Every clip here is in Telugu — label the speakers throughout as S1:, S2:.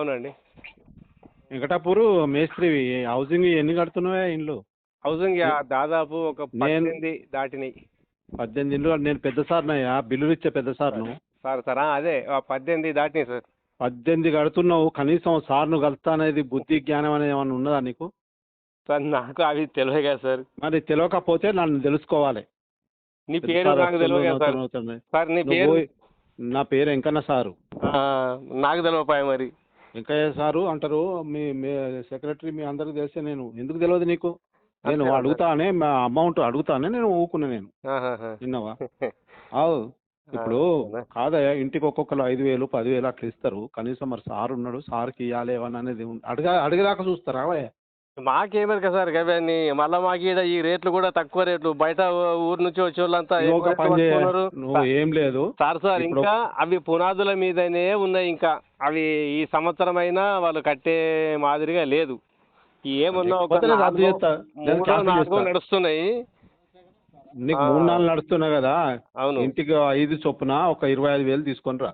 S1: అవునండి.
S2: వెంకటాపూర్ మేస్త్రివి హౌసింగ్ ఎన్ని కడుతున్నావా ఇండ్లు?
S1: హౌసింగ్ దాదాపు ఒక
S2: నేను
S1: 18 దాటినాయి.
S2: 18 ఇండ్లు నేను పెద్ద సార్నయ్యా, బిల్లులు ఇచ్చే పెద్ద సార్ను.
S1: సార్ అదే 18 దాటినాయి సార్.
S2: 18 కడుతున్నావు, కనీసం సార్ను కలుస్తా అనేది బుద్ధి జ్ఞానం అనేది ఏమైనా ఉన్నదా నీకు?
S1: సార్ నాకు అవి తెలియదు కదా సార్.
S2: మరి తెలియకపోతే నన్ను తెలుసుకోవాలి.
S1: నీ
S2: పెద్ద
S1: పేరు
S2: సార్
S1: నాకు తెలియదు కదా సార్. సార్ నీ
S2: నువ్వు
S1: పేరు?
S2: నా పేరు వెంకన్న సారు.
S1: నాకు తెలియపాయ మరి.
S2: వెంకయ్య సారు అంటారు. మీ సెక్రటరీ మీ అందరికి తెలిస్తే నేను ఎందుకు తెలియదు నీకు? నేను అడుగుతానే అమౌంట్ అడుగుతానే నేను ఊకున్నా. నేను విన్నావా? అవు ఇప్పుడు కాదయ్యా, ఇంటికి ఒక్కొక్కరు 5,000 10,000 అట్లా ఇస్తారు. కనీసం మరి సార్ ఉన్నాడు, సార్కి ఇవ్వాలి ఏమన్నా అనేది అడిగేదాకా చూస్తారా?
S1: మాకేమరు కదా సార్ గవన్నీ. మళ్ళీ మాకు ఈడ ఈ రేట్లు కూడా తక్కువ రేట్లు. బయట ఊరు నుంచి వచ్చే వాళ్ళంతా
S2: నువ్వు ఏం లేదు
S1: సార్ ఇంకా అవి పునాదుల మీదనే ఉన్నాయి. ఇంకా అవి ఈ సంవత్సరం అయినా వాళ్ళు కట్టే మాదిరిగా లేదు. ఏమున్నా ఒక 4 నడుస్తున్నాయి.
S2: నీకు 3-4 నడుస్తున్నా కదా.
S1: అవును,
S2: ఇంటికి 5 చొప్పున ఒక 25,000 తీసుకొని రా.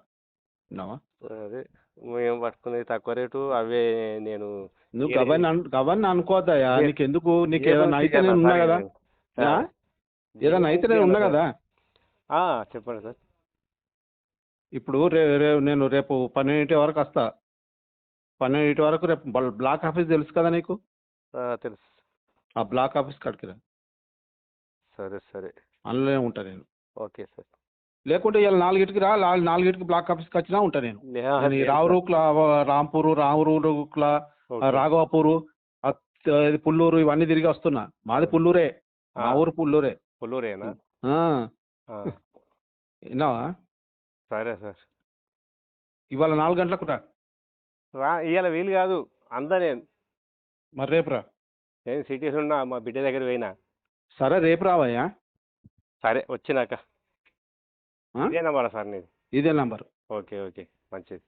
S1: అదే మేము పట్టుకునేది తక్కువ రేటు అవే. నేను
S2: నువ్వు గవర్న అనుకోవద్దయా. నీకెందుకు? నీకు ఏదైనా అయితే నేను ఉన్నా కదా. ఏదైనా అయితే నేను ఉన్నా కదా.
S1: చెప్పండి సార్.
S2: ఇప్పుడు నేను రేపు 12 వరకు వస్తా. 12 వరకు రేపు బ్లాక్ ఆఫీస్ తెలుసు కదా నీకు?
S1: తెలుసు.
S2: ఆ బ్లాక్ ఆఫీస్ కాడికి రా.
S1: సరే
S2: అందులోనే ఉంటా నేను.
S1: Okay sir.
S2: లేకుంటే ఇలా 4కి రా. 4కి బ్లాక్ ఆఫీస్కి వచ్చినా ఉంటా నేను. రావురూక్లా, రావురూక్లా, రాఘవాపూరు, పుల్లూరు ఇవన్నీ తిరిగి వస్తున్నా. మాది పుల్లూరే. మా ఊరు
S1: పుల్లూరేనా?
S2: విన్నావా?
S1: సరే సార్.
S2: ఇవాళ 4 గంటలకు రా.
S1: ఇవాళ వీలు కాదు, అంతా నేను.
S2: మరి రేపు రా.
S1: నేను సిటీస్ ఉన్నా, మా బిడ్డ దగ్గర పోయినా.
S2: సరే రేపు రావయ్యా.
S1: సరే వచ్చినాక. ఇదే నంబరా సార్ నీది?
S2: ఇదే నంబర్.
S1: ఓకే మంచిది.